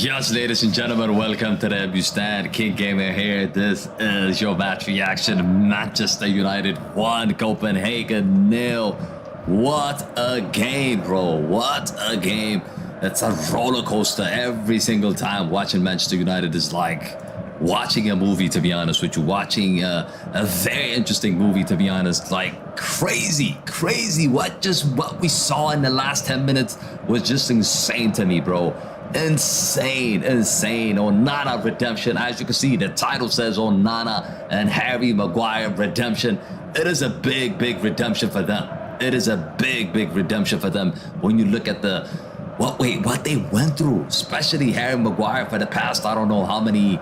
Yes, ladies and gentlemen, welcome to the Stand King Gamer here. This is your match reaction. Manchester United 1, Copenhagen 0. What a game, bro. What a game. It's a roller coaster every single time. Watching Manchester United is like watching a movie, to be honest with you. Watching a very interesting movie, to be honest. Like crazy. What we saw in the last 10 minutes was just insane to me, bro. Insane. Onana redemption. As you can see, the title says Onana and Harry Maguire redemption. It is a big redemption for them. It is a big redemption for them when you look at the what they went through, especially Harry Maguire for the past I don't know how many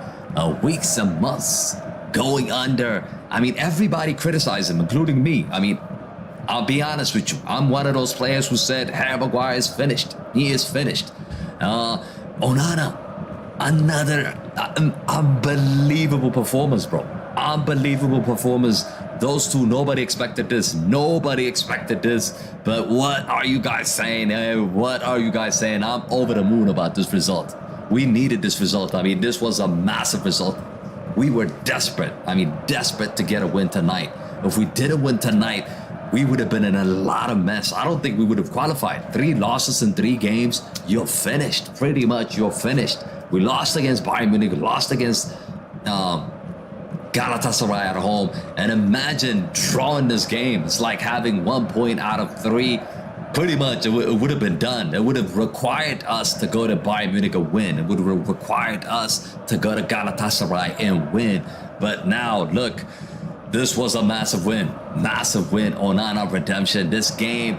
weeks and months going under. I mean, everybody criticized him, including me. I mean, I'll be honest with you. I'm one of those players who said Harry Maguire is finished. He is finished. Onana, another unbelievable performance, bro. Unbelievable performance. Those two, nobody expected this. But what are you guys saying? What are you guys saying? I'm over the moon about this result. We needed this result. I mean, this was a massive result. We were desperate. I mean, desperate to get a win tonight. If we didn't win tonight, we would have been in a lot of mess. I don't think we would have qualified. 3 losses in 3 games. You're finished. Pretty much, you're finished. We lost against Bayern Munich. Lost against Galatasaray at home. And imagine drawing this game. It's like having 1 point out of 3. Pretty much, it would have been done. It would have required us to go to Bayern Munich and win. It would have required us to go to Galatasaray and win. But now, look. This was a massive win. Onana redemption. This game,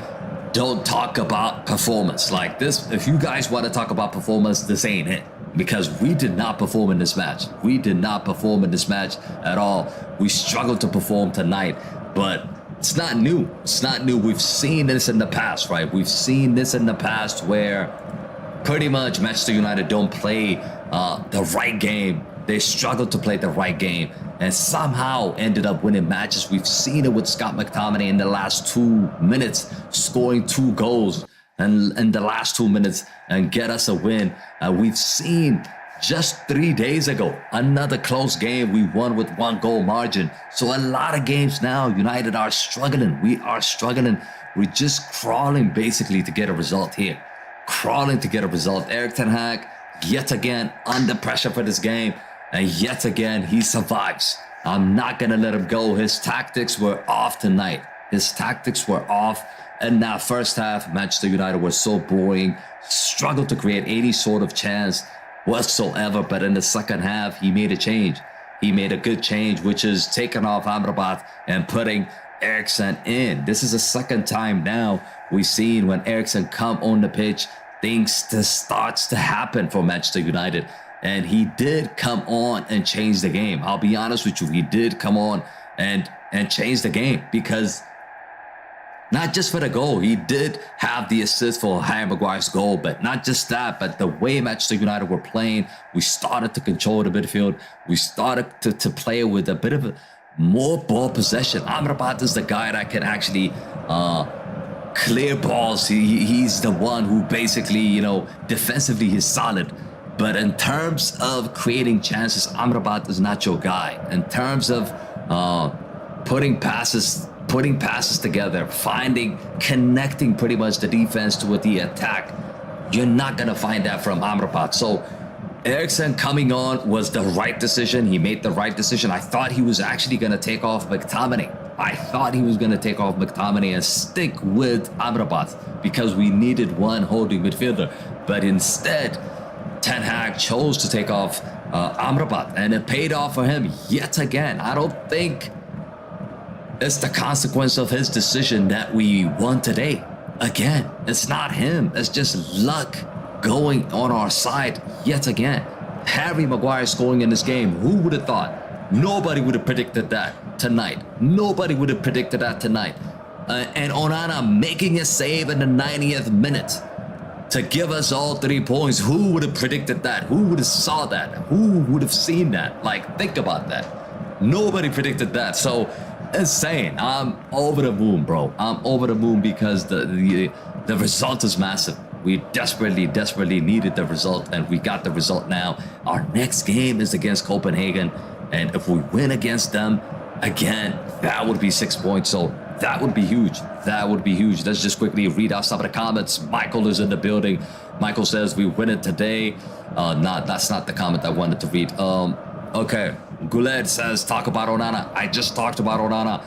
don't talk about performance. Like this, if you guys want to talk about performance, this ain't it. Because we did not perform in this match. We did not perform in this match at all. We struggled to perform tonight. But it's not new. It's not new. We've seen this in the past, right? We've seen this in the past where pretty much Manchester United don't play the right game. They struggled to play the right game and somehow ended up winning matches. We've seen it with Scott McTominay in the last 2 minutes, scoring 2 goals and in the last 2 minutes and get us a win. We've seen just 3 days ago, another close game. We won with 1 goal margin. So a lot of games now, United are struggling. We are struggling. We're just crawling basically to get a result here. Erik ten Hag, yet again, under pressure for this game. And yet again, he survives. I'm not going to let him go. His tactics were off tonight. And now first half, Manchester United was so boring. Struggled to create any sort of chance whatsoever. But in the second half, he made a change. He made a good change, which is taking off Amrabat and putting Eriksen in. This is the second time now we've seen when Eriksen come on the pitch, things just starts to happen for Manchester United. And he did come on and change the game. I'll be honest with you. He did come on and change the game because not just for the goal. He did have the assist for Harry Maguire's goal, but not just that, but the way Manchester United were playing, we started to control the midfield. We started to play with a bit of more ball possession. Amrabat is the guy that can actually clear balls. He's the one who basically, you know, defensively he's solid. But in terms of creating chances, Amrabat is not your guy. In terms of putting passes together, connecting pretty much the defense to the attack, you're not going to find that from Amrabat. So Eriksen coming on was the right decision. He made the right decision. I thought he was actually going to take off McTominay. And stick with Amrabat because we needed one holding midfielder. But instead, Ten Hag chose to take off Amrabat, and it paid off for him yet again. I don't think it's the consequence of his decision that we won today. Again, it's not him. It's just luck going on our side yet again. Harry Maguire scoring in this game. Who would have thought? Nobody would have predicted that tonight. And Onana making a save in the 90th minute to give us all 3 points. Who would have predicted that? Who would have saw that? Who would have seen that? Like, think about that. Nobody predicted that. So, insane. I'm over the moon, bro. I'm over the moon because the result is massive. We desperately needed the result, and we got the result now. Our next game is against Copenhagen, and if we win against them again, that would be 6 points. So that would be huge. That would be huge. Let's just quickly read out some of the comments. Michael is in the building. Michael says we win it today. That's not the comment I wanted to read. Okay. Guled says talk about Onana. I just talked about Onana.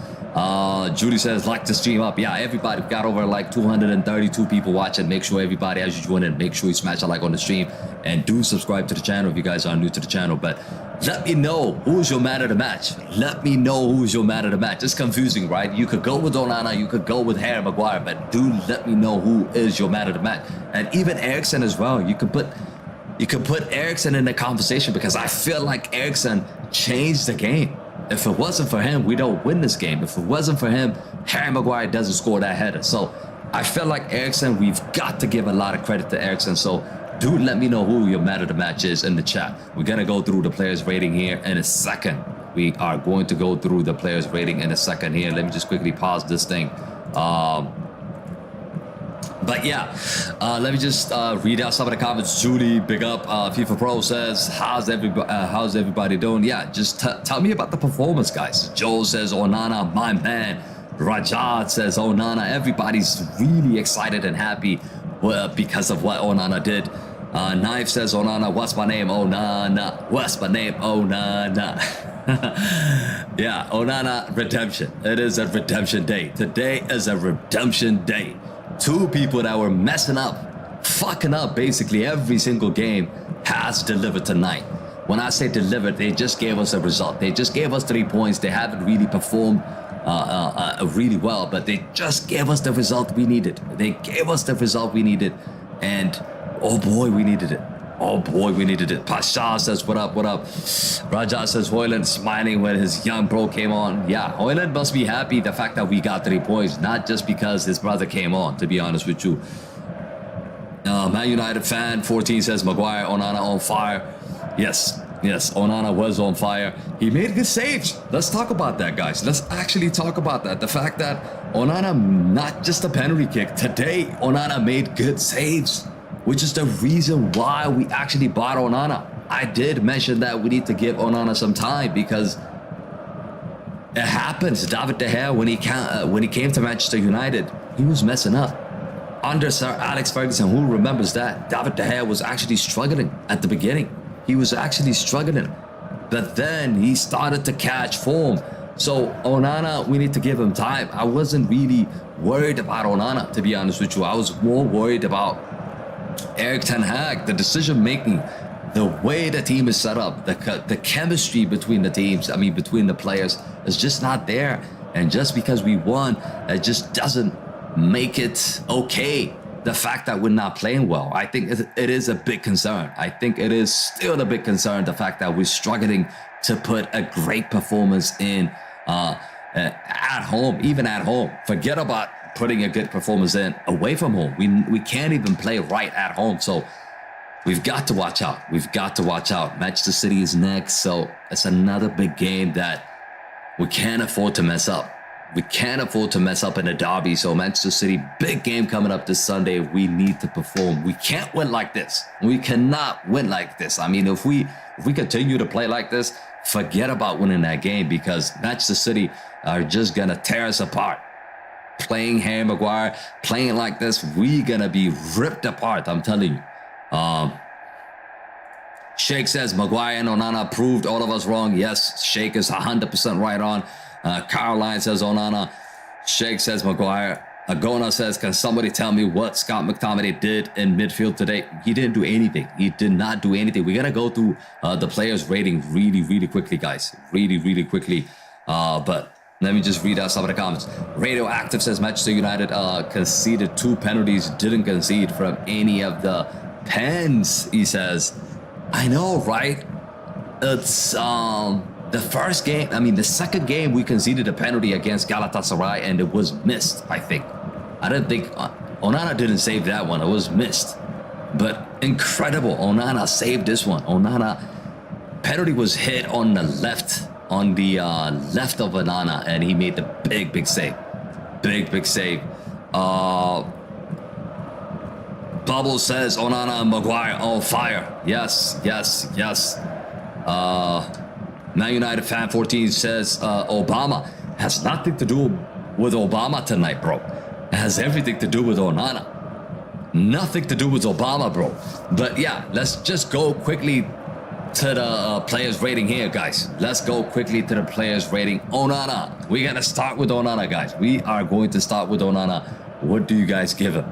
Judy says like the stream up. Yeah, everybody, we've got over like 232 people watching. Make sure everybody, as you join in, make sure you smash a like on the stream, and do subscribe to the channel if you guys are new to the channel. But let me know who's your man of the match. Let me know who's your man of the match. It's confusing, right? You could go with Onana, you could go with Harry Maguire, but do let me know who is your man of the match. And even Eriksen as well. You could put Eriksen in the conversation, because I feel like Eriksen changed the game. If it wasn't for him, we don't win this game. If it wasn't for him, Harry Maguire doesn't score that header. So I feel like Eriksen, we've got to give a lot of credit to Eriksen. So do let me know who your man of the match is in the chat. We're going to go through the players rating here in a second. We are going to go through the players rating in a second here. Let me just quickly pause this thing. But yeah, let me just read out some of the comments. Judy, big up. FIFA Pro says, how's everybody doing? Yeah, just tell me about the performance, guys. Joel says, Onana, my man. Rajat says, Onana. Everybody's really excited and happy because of what Onana did. Knife says, Onana, what's my name? Onana. What's my name? Onana. Yeah, Onana, redemption. It is a redemption day. Today is a redemption day. Two people that were messing up, fucking up basically every single game, has delivered tonight. When I say delivered, they just gave us a result. They just gave us 3 points. They haven't really performed really well, but they just gave us the result we needed. They gave us the result we needed, and oh boy, we needed it. Oh boy, we needed it. Pasha says, what up, what up? Raja says, Hojlund smiling when his young bro came on. Yeah, Hojlund must be happy the fact that we got 3 points, not just because his brother came on, to be honest with you. Man United fan 14 says, Maguire, Onana on fire. Yes, Onana was on fire. He made good saves. Let's talk about that, guys. Let's actually talk about that. The fact that Onana, not just a penalty kick. Today, Onana made good saves, which is the reason why we actually bought Onana. I did mention that we need to give Onana some time, because it happens. David De Gea, when he came to Manchester United, he was messing up. Under Sir Alex Ferguson, who remembers that? David De Gea was actually struggling at the beginning. He was actually struggling. But then he started to catch form. So Onana, we need to give him time. I wasn't really worried about Onana, to be honest with you. I was more worried about Erik ten Hag, the decision making, the way the team is set up, the chemistry between the teams, between the players, is just not there. And just because we won, it just doesn't make it okay. The fact that we're not playing well, I think it is a big concern. I think it is still a big concern, the fact that we're struggling to put a great performance in at home, even at home. Forget about putting a good performance in away from home. We can't even play right at home. So we've got to watch out. We've got to watch out. Manchester City is next. So it's another big game that we can't afford to mess up. We can't afford to mess up in a derby. So Manchester City, big game coming up this Sunday. We need to perform. We can't win like this. We cannot win like this. If we continue to play like this, forget about winning that game, because Manchester City are just going to tear us apart. Playing Harry Maguire, playing like this, we're going to be ripped apart, I'm telling you. Sheikh says, Maguire and Onana proved all of us wrong. Yes, Sheikh is 100% right on. Caroline says Onana. Sheikh says Maguire. Agona says, can somebody tell me what Scott McTominay did in midfield today? He didn't do anything. He did not do anything. We're going to go through the players' rating really quickly, guys. Really quickly. But let me just read out some of the comments. Radioactive says Manchester United conceded 2 penalties, didn't concede from any of the pens, he says. I know, right? It's the first game, the second game we conceded a penalty against Galatasaray, and it was missed, I think. I don't think Onana didn't save that one. It was missed. But incredible. Onana saved this one. Onana, penalty was hit on the left, left of Onana, and he made the big save. Big save. Bubble says Onana and Maguire on fire. Yes, yes, yes. Man United fan 14 says Obama has nothing to do with Obama tonight, bro. It has everything to do with Onana. Nothing to do with Obama, bro. But yeah, let's just go quickly to the players rating here, guys. Let's go quickly to the players rating. Onana. We're going to start with Onana, guys. We are going to start with Onana. What do you guys give him?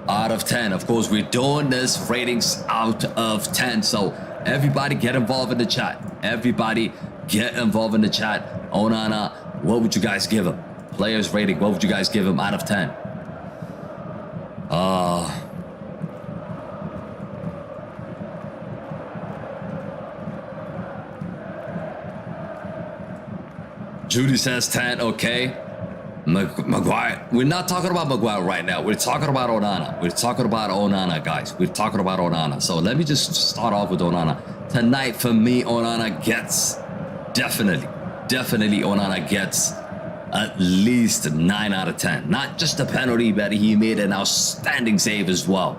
Out of 10. Of course, we're doing this ratings out of 10. So everybody get involved in the chat. Everybody get involved in the chat. Onana, what would you guys give him? Players rating, what would you guys give him out of 10? Judy says 10, okay. Maguire, we're not talking about Maguire right now. We're talking about Onana. We're talking about Onana, guys. We're talking about Onana. So let me just start off with Onana. Tonight, for me, Onana gets definitely Onana gets at least 9 out of 10. Not just a penalty, but he made an outstanding save as well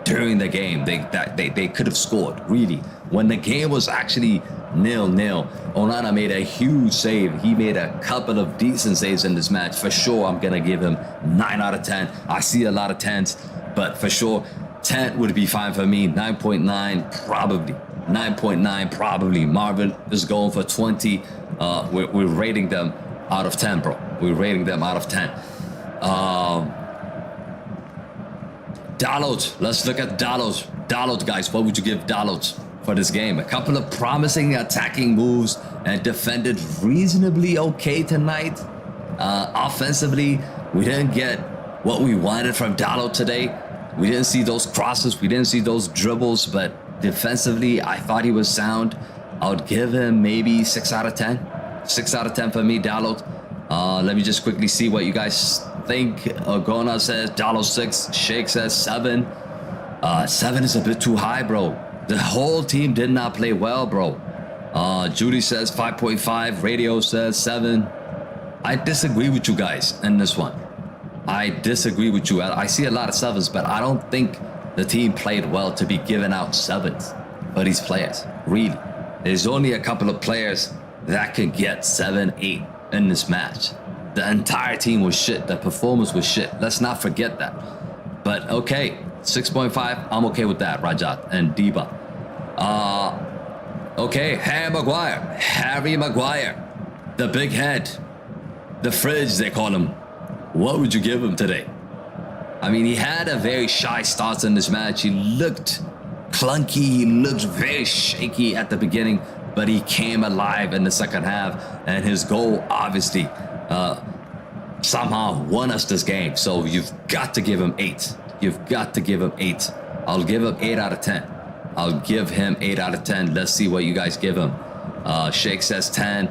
during the game. They could have scored, really. When the game was actually 0-0, Onana made a huge save. He made a couple of decent saves in this match. For sure, I'm going to give him 9 out of 10. I see a lot of 10s, but for sure, 10 would be fine for me. 9.9, probably. 9.9, probably. Marvin is going for 20. We're rating them out of 10, bro. We're rating them out of 10. Dalot. Let's look at Dalot. Dalot, guys. What would you give Dalot for this game? A couple of promising attacking moves and defended reasonably okay tonight. Offensively, we didn't get what we wanted from Dalot today. We didn't see those crosses. We didn't see those dribbles, but defensively, I thought he was sound. I would give him maybe 6 out of 10. 6 out of 10 for me, Dalot. Let me just quickly see what you guys think. Gona says Dalot 6. Sheikh says 7. 7 is a bit too high, bro. The whole team did not play well, bro. Judy says 5.5. Radio says 7. I disagree with you guys in this one. I disagree with you. I see a lot of 7s, but I don't think the team played well to be giving out 7s for these players. Really. There's only a couple of players that could get 7, 8 in this match. The entire team was shit. The performance was shit. Let's not forget that. But okay, 6.5, I'm okay with that, Rajat and Diba. Okay, Harry Maguire, the big head, the fridge they call him. What would you give him today? I mean, he had a very shy start in this match. He looked clunky. He looked very shaky at the beginning, but he came alive in the second half, and his goal obviously somehow won us this game. So you've got to give him 8. You've got to give him 8. I'll give him 8 out of 10. I'll give him 8 out of 10. Let's see what you guys give him. Sheikh says 10.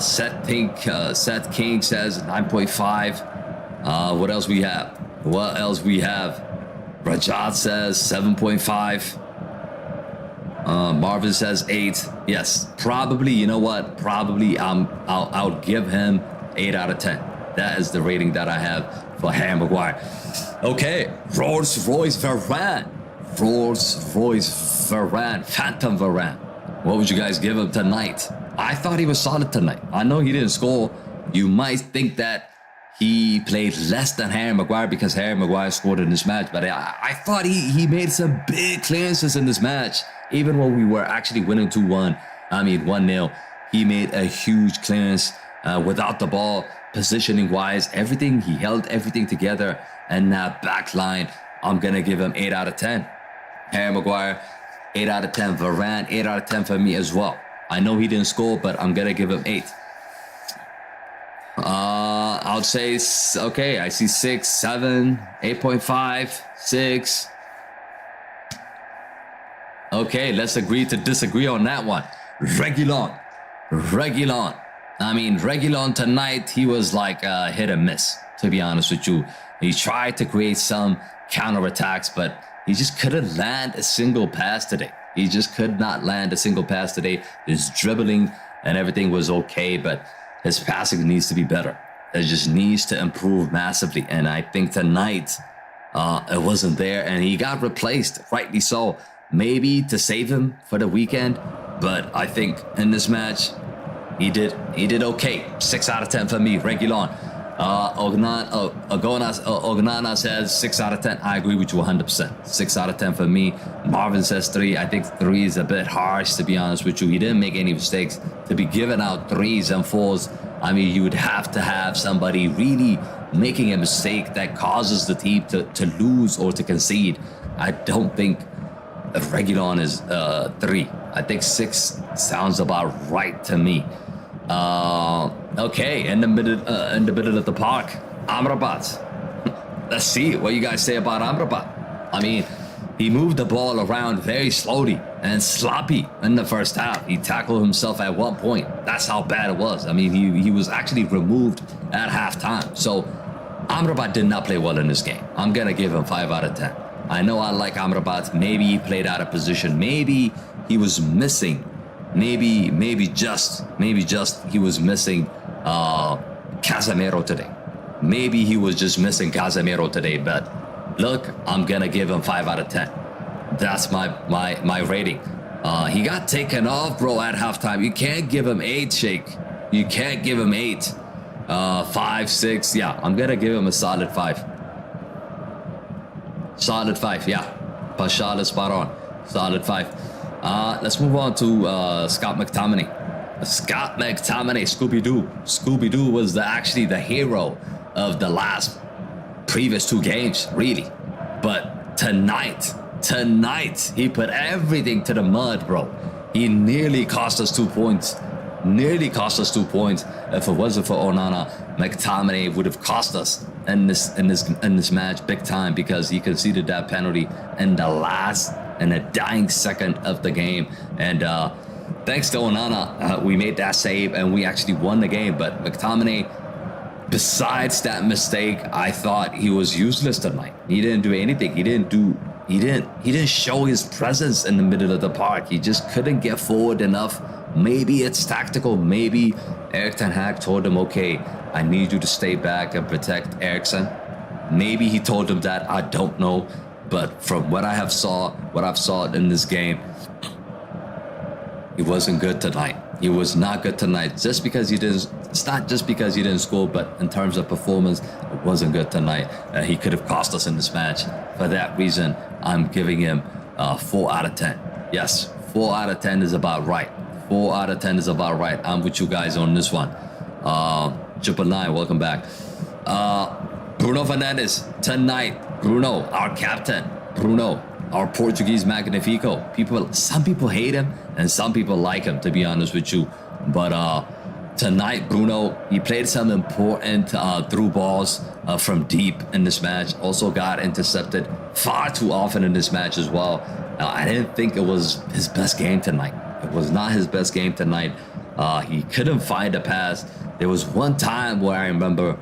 Seth King says 9.5. What else we have? What else we have? Rajat says 7.5. Marvin says 8. Yes, probably. You know what? Probably I'll give him 8 out of 10. That is the rating that I have for Harry Maguire. Okay, Rolls-Royce Varane. Rolls-Royce Varane. Phantom Varane. What would you guys give him tonight? I thought he was solid tonight. I know he didn't score. You might think that he played less than Harry Maguire because Harry Maguire scored in this match, but I thought he made some big clearances in this match. Even when we were actually winning 2-1, 1-0, he made a huge clearance without the ball, positioning wise, everything. He held everything together, and that back line, I'm gonna give him 8 out of 10. Harry Maguire, 8 out of 10. Varane, 8 out of 10 for me as well. I know he didn't score, but I'm gonna give him 8. I'll say, okay, I see 6, 7, 8.5, 6. Okay, let's agree to disagree on that one. Reguilon. Reguilon tonight, he was like hit and miss, to be honest with you. He tried to create some counterattacks, but he just couldn't land a single pass today. He just could not land a single pass today. His dribbling and everything was okay, but his passing needs to be better. that just needs to improve massively. And I think tonight it wasn't there, and he got replaced, rightly so. Maybe to save him for the weekend, but I think in this match he did okay. 6 out of 10 for me. Reguilon. Onana says 6 out of 10. I agree with you 100%. 6 out of 10 for me. Marvin says 3. I think 3 is a bit harsh, to be honest with you. He didn't make any mistakes. To be giving out 3s and 4s, I mean, you would have to have somebody really making a mistake that causes the team to lose or to concede. I don't think Reguilon is 3. I think 6 sounds about right to me. Okay, in the middle of the park, Amrabat. Let's see what you guys say about Amrabat. I mean, he moved the ball around very slowly and sloppy in the first half. He tackled himself at one point. That's how bad it was. I mean, he was actually removed at halftime. So Amrabat did not play well in this game. I'm gonna give him 5 out of 10. I know I like Amrabat. Maybe he played out of position. Maybe he was missing. Maybe just he was missing Casemiro today. Maybe he was just missing Casemiro today. But look, I'm gonna give him 5 out of 10. That's my rating. He got taken off, bro, at halftime. You can't give him 8, Shake. You can't give him 8. 5, 6. Yeah, I'm gonna give him a solid 5. Solid 5, yeah. Pashal is spot on. Solid 5. Let's move on to Scott McTominay. Scott McTominay, Scooby-Doo. Scooby-Doo was actually the hero of the previous 2 games, really. But tonight, he put everything to the mud, bro. He nearly cost us 2 points. Nearly cost us 2 points. If it wasn't for Onana, McTominay would have cost us in this match big time, because he conceded that penalty in the dying second of the game. And thanks to Onana, we made that save and we actually won the game. But McTominay, besides that mistake, I thought he was useless tonight. He didn't do anything. He didn't show his presence in the middle of the park. He just couldn't get forward enough. Maybe it's tactical. Maybe Erik ten Hag told him, okay, I need you to stay back and protect Eriksen. Maybe he told him that. I don't know. But from what I've saw in this game, he wasn't good tonight. He was not good tonight. It's not just because he didn't score, but in terms of performance, it wasn't good tonight. He could have cost us in this match. For that reason, I'm giving him 4 out of 10. Yes, 4 out of 10 is about right. 4 out of 10 is about right. I'm with you guys on this one. 999, welcome back. Bruno Fernandes tonight. Bruno, our captain. Bruno, our Portuguese Magnifico. Some people hate him and some people like him, to be honest with you. But tonight, Bruno, he played some important through balls from deep in this match. Also got intercepted far too often in this match as well. I didn't think it was his best game tonight. It was not his best game tonight. He couldn't find a pass. There was one time where I remember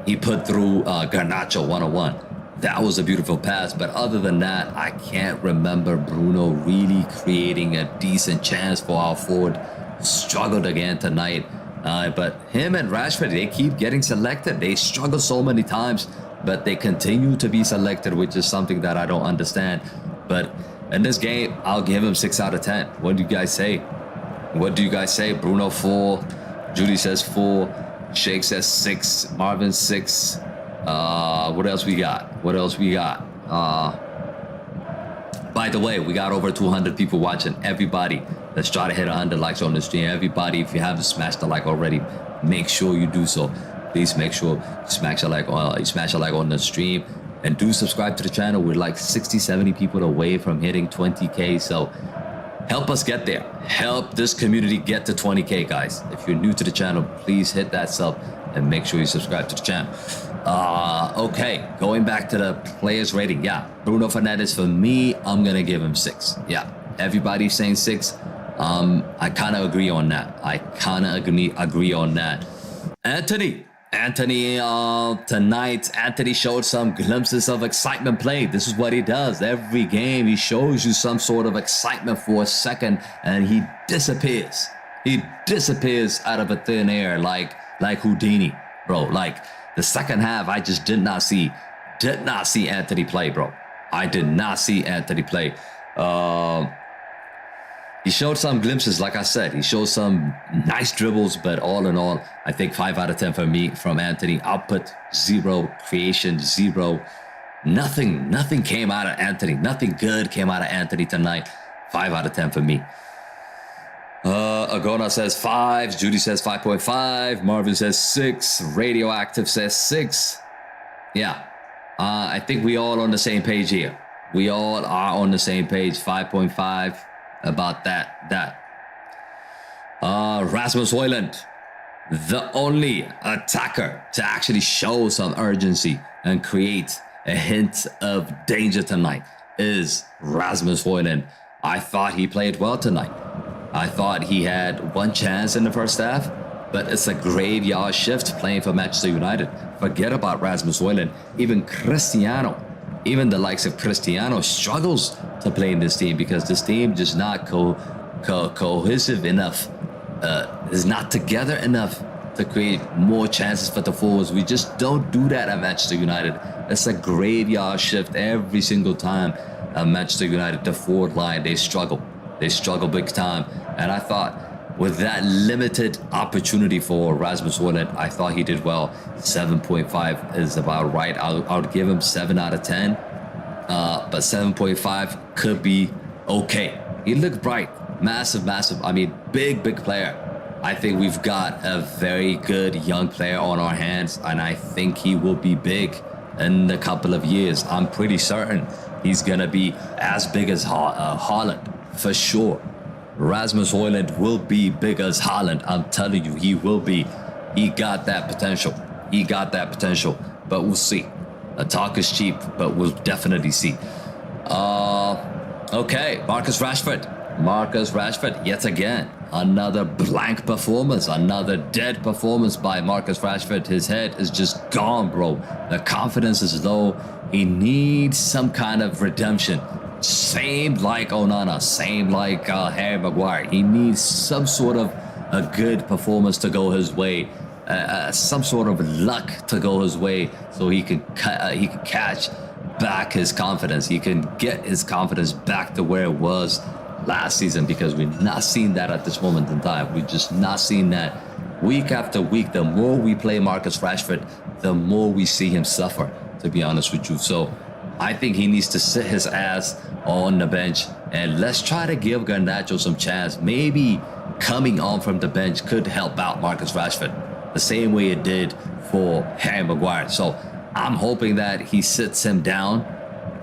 he put through Garnacho 1-on-1. That was a beautiful pass. But other than that, I can't remember Bruno really creating a decent chance for our forward. Struggled again tonight. But him and Rashford, they keep getting selected. They struggle so many times, but they continue to be selected, which is something that I don't understand. But in this game, I'll give him 6 out of 10. What do you guys say? Bruno 4. Julie says 4. Shake says 6. Marvin 6. What else we got? By the way, we got over 200 people watching. Everybody, let's try to hit 100 likes on the stream. Everybody, if you haven't smashed the like already, make sure you do so. Please make sure you smash a like on the stream. And do subscribe to the channel. We're like 60-70 people away from hitting 20k. So help us get there. Help this community get to 20k, guys. If you're new to the channel, please hit that sub and make sure you subscribe to the channel. Okay, going back to the players rating. Yeah, Bruno Fernandes, for me, I'm gonna give him 6. Yeah, everybody's saying 6. I kind of agree on that. Agree on that. Anthony, tonight, Anthony showed some glimpses of excitement play. This is what he does. Every game, he shows you some sort of excitement for a second, and he disappears. He disappears out of a thin air like Houdini. bro. Like the second half, I just did not see Anthony play, bro. I did not see Anthony play. He showed some glimpses, like I said. He showed some nice dribbles, but all in all, I think 5 out of 10 for me from Anthony. Output, 0. Creation, 0. Nothing came out of Anthony. Nothing good came out of Anthony tonight. 5 out of 10 for me. Agona says 5. Judy says 5.5. Marvin says 6. Radioactive says 6. Yeah. I think we all on the same page here. We all are on the same page. 5.5 about that. Rasmus Hojlund, the only attacker to actually show some urgency and create a hint of danger tonight is Rasmus Hojlund. I thought he played well tonight. I thought he had one chance in the first half, but it's a graveyard shift playing for Manchester United. Forget about Rasmus Hojlund. Even the likes of Cristiano struggles to play in this team because this team just not cohesive enough, is not together enough to create more chances for the forwards. We just don't do that at Manchester United. It's a graveyard shift every single time at Manchester United. The forward line, they struggle big time. And I thought with that limited opportunity for Rasmus Hojlund, I thought he did well. 7.5 is about right. I would give him 7 out of 10. But 7.5 could be okay. He looked bright. Massive. I mean, big player. I think we've got a very good young player on our hands, and I think he will be big in a couple of years. I'm pretty certain he's going to be as big as Haaland, for sure. Rasmus Hojlund will be big as Haaland. I'm telling you, he will be. He got that potential. But we'll see. Talk is cheap, but we'll definitely see. Okay, Marcus Rashford, yet again. Another blank performance, another dead performance by Marcus Rashford. His head is just gone, bro. The confidence is low. He needs some kind of redemption. Same like Onana, same like Harry Maguire. He needs some sort of a good performance to go his way. Some sort of luck to go his way, so he can catch back his confidence. He can get his confidence back to where it was last season, because we've not seen that at this moment in time. We've just not seen that. Week after week, the more we play Marcus Rashford, the more we see him suffer, to be honest with you. So I think he needs to sit his ass on the bench, and let's try to give Garnacho some chance. Maybe coming on from the bench could help out Marcus Rashford the same way it did for Harry Maguire. So I'm hoping that he sits him down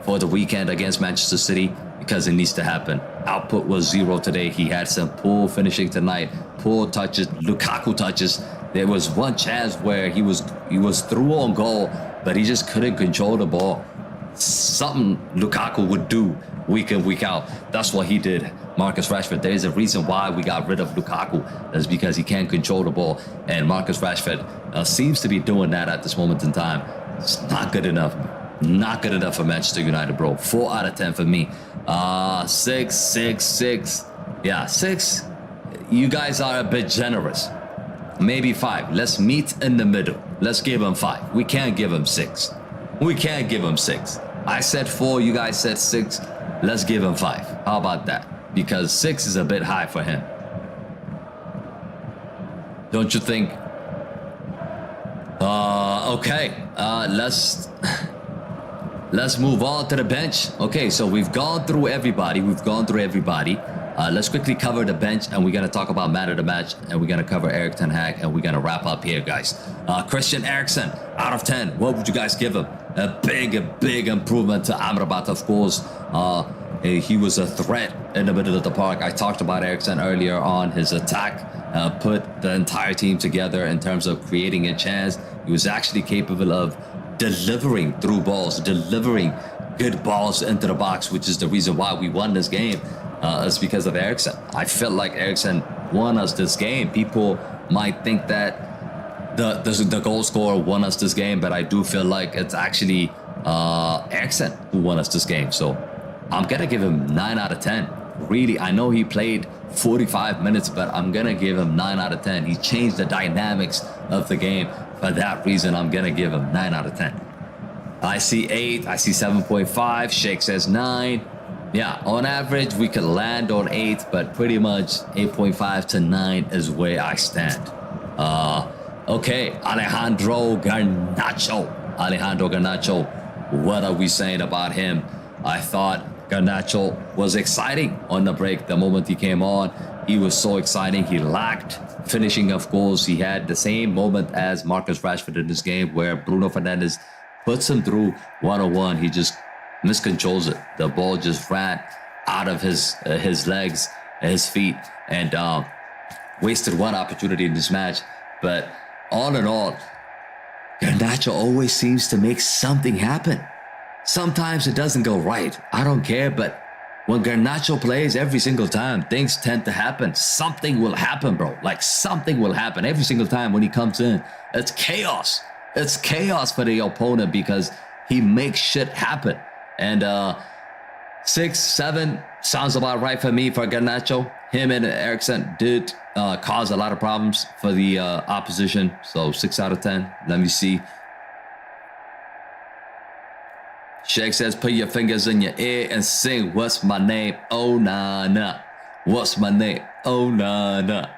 for the weekend against Manchester City, because it needs to happen. Output was 0 today. He had some poor finishing tonight, poor touches, Lukaku touches. There was one chance where he was through on goal, but he just couldn't control the ball. Something Lukaku would do week in, week out. That's what he did. Marcus Rashford, there is a reason why we got rid of Lukaku. That's because he can't control the ball. And Marcus Rashford seems to be doing that at this moment in time. It's not good enough. Not good enough for Manchester United, bro. 4 out of 10 for me. 6. Yeah, 6. You guys are a bit generous. Maybe 5. Let's meet in the middle. Let's give him 5. We can't give him 6. I said 4. You guys said 6. Let's give him 5. How about that? Because 6 is a bit high for him. Don't you think? Okay. Let's move on to the bench. Okay, so we've gone through everybody. Let's quickly cover the bench, and we're going to talk about man of the match, and we're going to cover Erik ten Hag, and we're going to wrap up here, guys. Christian Eriksen, out of 10, what would you guys give him? A big improvement to Amrabat, of course. He was a threat in the middle of the park. I talked about Eriksen earlier on. His attack put the entire team together in terms of creating a chance. He was actually capable of delivering through balls, delivering good balls into the box, which is the reason why we won this game. It's because of Eriksen. I felt like Eriksen won us this game. People might think that the goal scorer won us this game, but I do feel like it's actually Eriksen who won us this game. So I'm gonna give him 9 out of 10. Really, I know he played 45 minutes, but I'm gonna give him 9 out of 10. He changed the dynamics of the game. For that reason, I'm going to give him 9 out of 10. I see 8. I see 7.5. Sheikh says 9. Yeah, on average, we could land on 8, but pretty much 8.5 to 9 is where I stand. Okay, Alejandro Garnacho. Alejandro Garnacho, what are we saying about him? I thought Garnacho was exciting on the break. The moment he came on, he was so exciting. He lacked finishing of goals. He had the same moment as Marcus Rashford in this game where Bruno Fernandes puts him through one-on-one. He just miscontrols it. The ball just ran out of his legs, his feet, and wasted one opportunity in this match. But all in all, Garnacho always seems to make something happen. Sometimes it doesn't go right. I don't care, but when Garnacho plays every single time, things tend to happen. Something will happen, bro. Like something will happen every single time when he comes in. It's chaos. It's chaos for the opponent because he makes shit happen. And 6, 7 sounds about right for me for Garnacho. Him and Eriksen did cause a lot of problems for the opposition. So 6 out of 10. Let me see. Sheikh says, put your fingers in your ear and sing, what's my name? Onana. What's my name? Onana.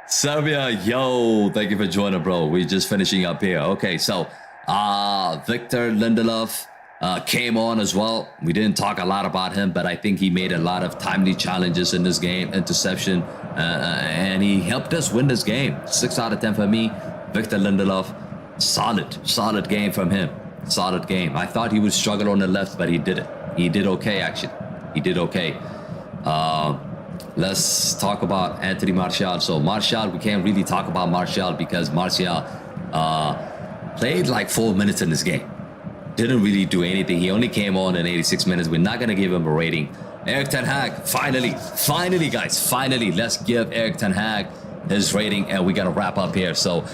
Serbia, yo, thank you for joining, bro. We're just finishing up here. Okay, so Victor Lindelof came on as well. We didn't talk a lot about him, but I think he made a lot of timely challenges in this game, interception, and he helped us win this game. 6 out of 10 for me. Victor Lindelof, solid game from him. Solid game. I thought he would struggle on the left, but he didn't. He did okay, actually. He did okay. Let's talk about Anthony Martial. So Martial, we can't really talk about Martial because Martial played like 4 minutes in this game. Didn't really do anything. He only came on in 86 minutes. We're not going to give him a rating. Erik ten Hag, finally, guys, finally, let's give Erik ten Hag his rating, and we got to wrap up here. So,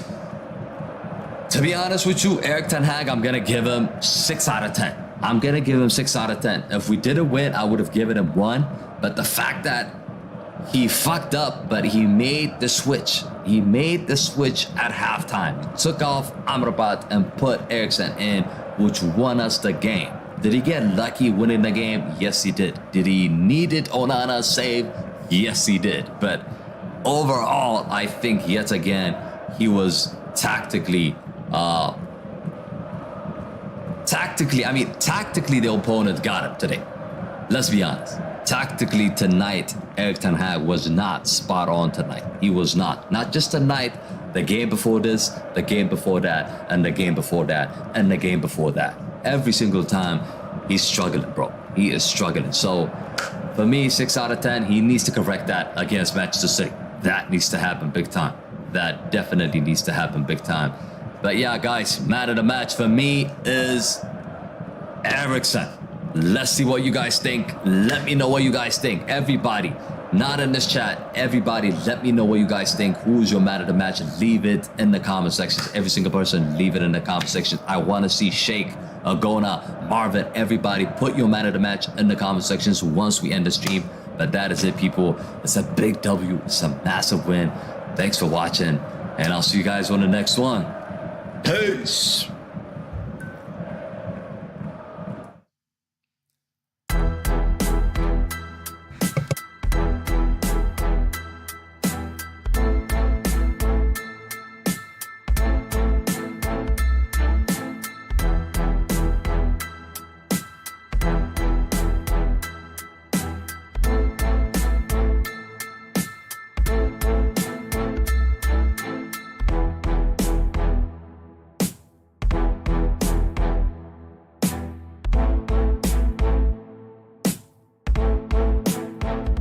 to be honest with you, Erik ten Hag, I'm going to give him 6 out of 10. I'm going to give him 6 out of 10. If we didn't win, I would have given him 1. But the fact that he fucked up, but he made the switch. He made the switch at halftime. He took off Amrabat and put Eriksen in, which won us the game. Did he get lucky winning the game? Yes, he did. Did he need it Onana save? Yes, he did. But overall, I think yet again, he was tactically, tactically the opponent got him today. Let's be honest. Tactically tonight, Erik ten Hag was not spot on tonight. He was not. Not just tonight, the game before this, the game before that, and the game before that, and the game before that. Every single time, he's struggling, bro. He is struggling. So, for me, 6 out of 10, he needs to correct that against Manchester City. That needs to happen big time. That definitely needs to happen big time. But yeah, guys, man of the match for me is Eriksen. Let's see what you guys think. Let me know what you guys think. Everybody, not in this chat, everybody, let me know what you guys think. Who's your man of the match? Leave it in the comment section. Every single person, leave it in the comment section. I want to see Sheikh, Agona, Marvin, everybody, put your man of the match in the comment sections once we end the stream. But that is it, people. It's a big W. It's a massive win. Thanks for watching, and I'll see you guys on the next one. Peace.